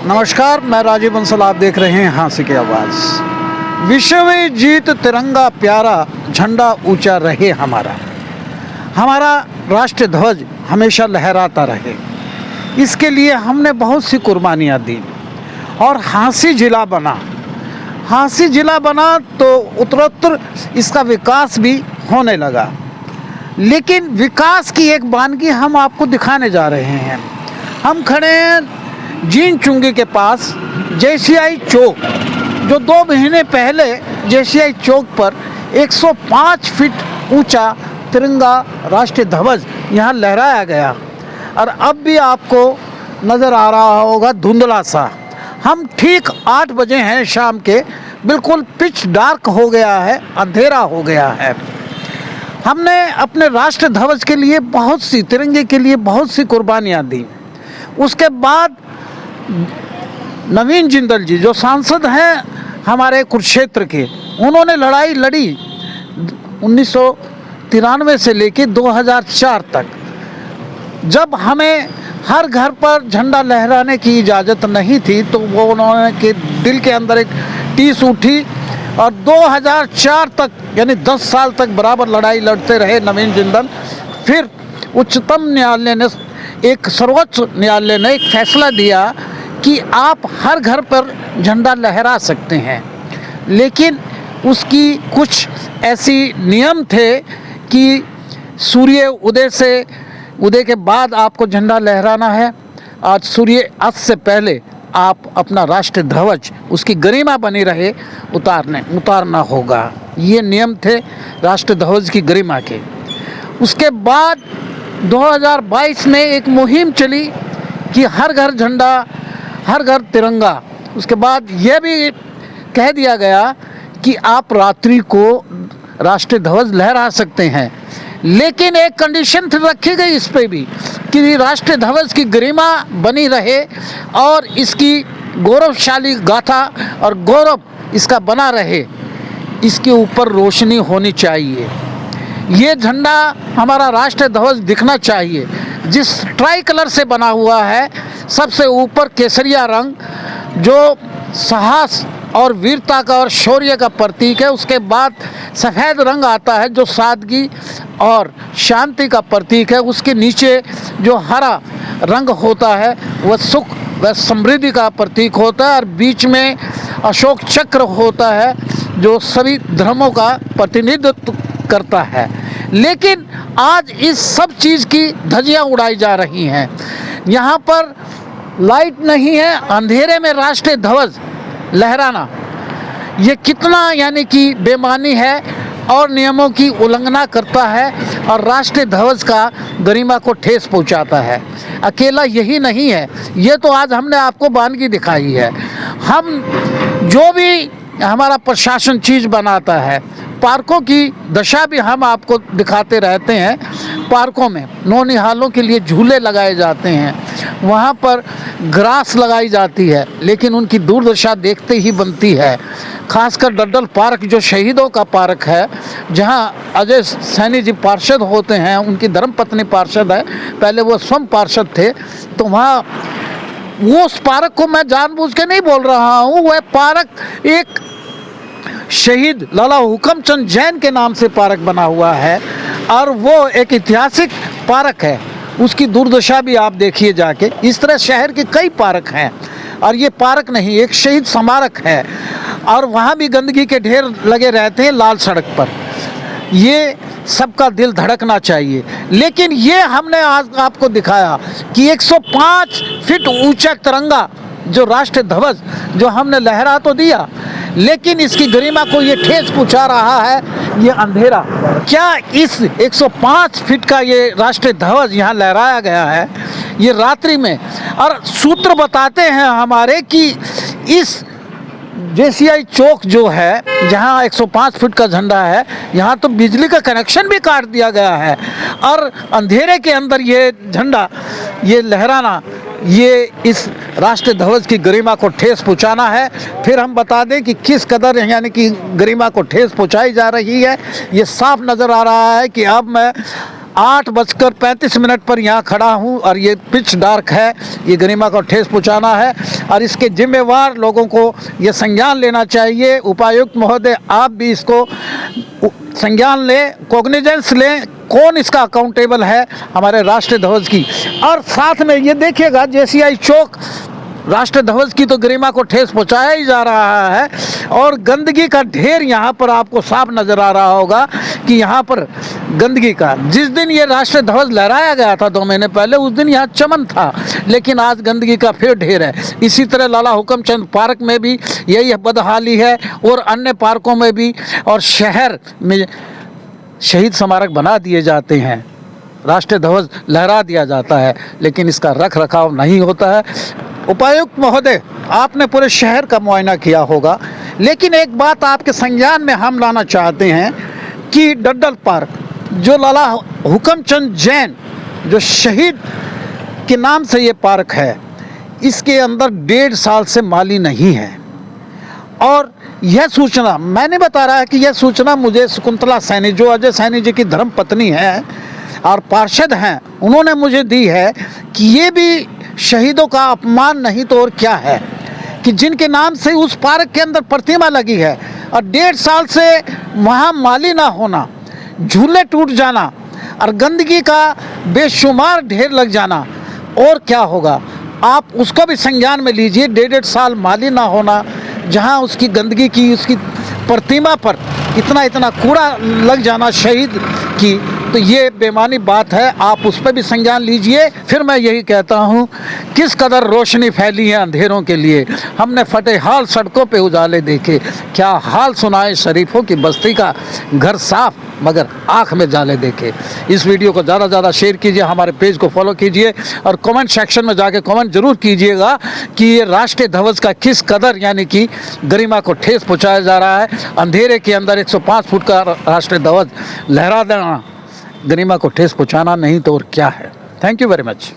नमस्कार, मैं राजीव बंसल। आप देख रहे हैं हाँसी की आवाज़। विश्व जीत तिरंगा प्यारा, झंडा ऊंचा रहे हमारा। हमारा राष्ट्र ध्वज हमेशा लहराता रहे, इसके लिए हमने बहुत सी कुर्बानियाँ दी और हाँसी जिला बना। हाँसी जिला बना तो उत्तरोत्तर इसका विकास भी होने लगा। लेकिन विकास की एक वानगी हम आपको दिखाने जा रहे हैं। हम खड़े हैं जीन चुंगी के पास, जेसीआई चौक, जो 2 महीने पहले जेसीआई चौक पर 105 फीट ऊंचा तिरंगा राष्ट्रीय ध्वज यहाँ लहराया गया। और अब भी आपको नज़र आ रहा होगा धुंधला सा। हम ठीक 8 बजे हैं शाम के, बिल्कुल पिच डार्क हो गया है, अंधेरा हो गया है। हमने अपने राष्ट्र ध्वज के लिए बहुत सी, तिरंगे के लिए बहुत सी कुर्बानियाँ दी। उसके बाद नवीन जिंदल जी जो सांसद हैं हमारे कुरुक्षेत्र के, उन्होंने लड़ाई लड़ी 1993 से लेकर 2004 तक, जब हमें हर घर पर झंडा लहराने की इजाज़त नहीं थी, तो वो उन्होंने के दिल के अंदर एक टीस उठी और 2004 तक यानी 10 साल तक बराबर लड़ाई लड़ते रहे नवीन जिंदल। फिर उच्चतम न्यायालय ने, एक सर्वोच्च न्यायालय ने एक फैसला दिया कि आप हर घर पर झंडा लहरा सकते हैं, लेकिन उसकी कुछ ऐसी नियम थे कि सूर्य उदय के बाद आपको झंडा लहराना है। आज सूर्य अस्त से पहले आप अपना राष्ट्र ध्वज, उसकी गरिमा बनी रहे, उतारना होगा। ये नियम थे राष्ट्र ध्वज की गरिमा के। उसके बाद 2022 में एक मुहिम चली कि हर घर झंडा, हर घर तिरंगा। उसके बाद यह भी कह दिया गया कि आप रात्रि को राष्ट्रीय ध्वज लहरा सकते हैं, लेकिन एक कंडीशन रखी गई इस पे भी कि राष्ट्रीय ध्वज की गरिमा बनी रहे और इसकी गौरवशाली गाथा और गौरव इसका बना रहे। इसके ऊपर रोशनी होनी चाहिए। ये झंडा हमारा राष्ट्रीय ध्वज दिखना चाहिए, जिस ट्राई कलर से बना हुआ है। सबसे ऊपर केसरिया रंग जो साहस और वीरता का और शौर्य का प्रतीक है। उसके बाद सफ़ेद रंग आता है जो सादगी और शांति का प्रतीक है। उसके नीचे जो हरा रंग होता है वह सुख व समृद्धि का प्रतीक होता है, और बीच में अशोक चक्र होता है जो सभी धर्मों का प्रतिनिधित्व करता है। लेकिन आज इस सब चीज़ की धज्जियाँ उड़ाई जा रही हैं। यहाँ पर लाइट नहीं है, अंधेरे में राष्ट्रीय ध्वज लहराना ये कितना यानी कि बेमानी है और नियमों की उल्लंघना करता है और राष्ट्रीय ध्वज का गरिमा को ठेस पहुंचाता है। अकेला यही नहीं है, ये तो आज हमने आपको वानगी दिखाई है। हम जो भी हमारा प्रशासन चीज़ बनाता है, पार्कों की दशा भी हम आपको दिखाते रहते हैं। पार्कों में नौनिहालों के लिए झूले लगाए जाते हैं, वहाँ पर ग्रास लगाई जाती है, लेकिन उनकी दुर्दशा देखते ही बनती है। खासकर डड्डल पार्क जो शहीदों का पार्क है, जहाँ अजय सैनी जी पार्षद होते हैं, उनकी धर्मपत्नी पार्षद है, पहले वो स्वयं पार्षद थे। तो वहाँ वो उस पार्क को मैं जानबूझ के नहीं बोल रहा हूँ, वह पार्क एक शहीद लाला हुकमचंद जैन के नाम से पार्क बना हुआ है और वो एक ऐतिहासिक पार्क है। उसकी दुर्दशा भी आप देखिए जाके। इस तरह शहर के कई पार्क हैं और ये पार्क नहीं, एक शहीद स्मारक है, और वहाँ भी गंदगी के ढेर लगे रहते हैं लाल सड़क पर। ये सबका दिल धड़कना चाहिए। लेकिन ये हमने आज आपको दिखाया कि 105 फीट ऊंचा तिरंगा जो राष्ट्रीय ध्वज जो हमने लहरा तो दिया, लेकिन इसकी गरिमा को ये ठेस पहुंचा रहा है ये अंधेरा। क्या इस 105 फीट का ये राष्ट्रीय ध्वज यहाँ लहराया गया है ये रात्रि में, और सूत्र बताते हैं हमारे कि इस जेसीआई चौक जो है जहाँ 105 फीट का झंडा है, यहाँ तो बिजली का कनेक्शन भी काट दिया गया है, और अंधेरे के अंदर ये झंडा ये लहराना, ये इस राष्ट्रीय ध्वज की गरिमा को ठेस पहुंचाना है। फिर हम बता दें कि किस कदर यानी कि गरिमा को ठेस पहुंचाई जा रही है। ये साफ नज़र आ रहा है कि अब मैं 8:35 पर यहाँ खड़ा हूँ और ये पिच डार्क है, ये गरिमा को ठेस पहुँचाना है और इसके जिम्मेवार लोगों को ये संज्ञान लेना चाहिए। उपायुक्त महोदय, आप भी इसको संज्ञान लें, कॉग्निजेंस लें, कौन इसका अकाउंटेबल है हमारे राष्ट्रीय ध्वज की। और साथ में ये देखिएगा, JCI चौक राष्ट्रीय ध्वज की तो गरिमा को ठेस पहुंचाया ही जा रहा है और गंदगी का ढेर यहाँ पर आपको साफ नज़र आ रहा होगा कि यहाँ पर गंदगी का, जिस दिन ये राष्ट्रीय ध्वज लहराया गया था 2 महीने पहले, उस दिन यहाँ चमन था, लेकिन आज गंदगी का फिर ढेर है। इसी तरह लाला हुकमचंद पार्क में भी यही बदहाली है और अन्य पार्कों में भी, और शहर में शहीद स्मारक बना दिए जाते हैं, राष्ट्रीय ध्वज लहरा दिया जाता है, लेकिन इसका रख रखाव नहीं होता है। उपायुक्त महोदय, आपने पूरे शहर का मुआयना किया होगा, लेकिन एक बात आपके संज्ञान में हम लाना चाहते हैं कि डड्डल पार्क, जो लाला हुकमचंद जैन जो शहीद के नाम से ये पार्क है, इसके अंदर 1.5 साल से माली नहीं है। और यह सूचना मैंने बता रहा है कि यह सूचना मुझे शकुंतला सैनी, जो अजय सैनी जी की धर्म पत्नी है और पार्षद हैं, उन्होंने मुझे दी है कि ये भी शहीदों का अपमान नहीं तो और क्या है कि जिनके नाम से उस पार्क के अंदर प्रतिमा लगी है और 1.5 साल से वहाँ माली ना होना, झूले टूट जाना और गंदगी का बेशुमार ढेर लग जाना, और क्या होगा। आप उसको भी संज्ञान में लीजिए। 1.5 साल माली ना होना, जहाँ उसकी गंदगी की, उसकी प्रतिमा पर इतना कूड़ा लग जाना शहीद की, तो ये बेमानी बात है। आप उस पर भी संज्ञान लीजिए। फिर मैं यही कहता हूँ, किस कदर रोशनी फैली है अंधेरों के लिए। हमने फटे हाल सड़कों पे उजाले देखे, क्या हाल सुनाए शरीफों की बस्ती का, घर साफ मगर आँख में जाले देखे। इस वीडियो को ज़्यादा से ज़्यादा शेयर कीजिए, हमारे पेज को फॉलो कीजिए और कमेंट सेक्शन में जाके कमेंट जरूर कीजिएगा कि ये राष्ट्रीय ध्वज का किस कदर यानी कि गरिमा को ठेस पहुँचाया जा रहा है। अंधेरे के अंदर 105 फुट का राष्ट्रीय ध्वज लहरा देना गरिमा को ठेस पहुँचाना नहीं तो और क्या है। Thank you very much.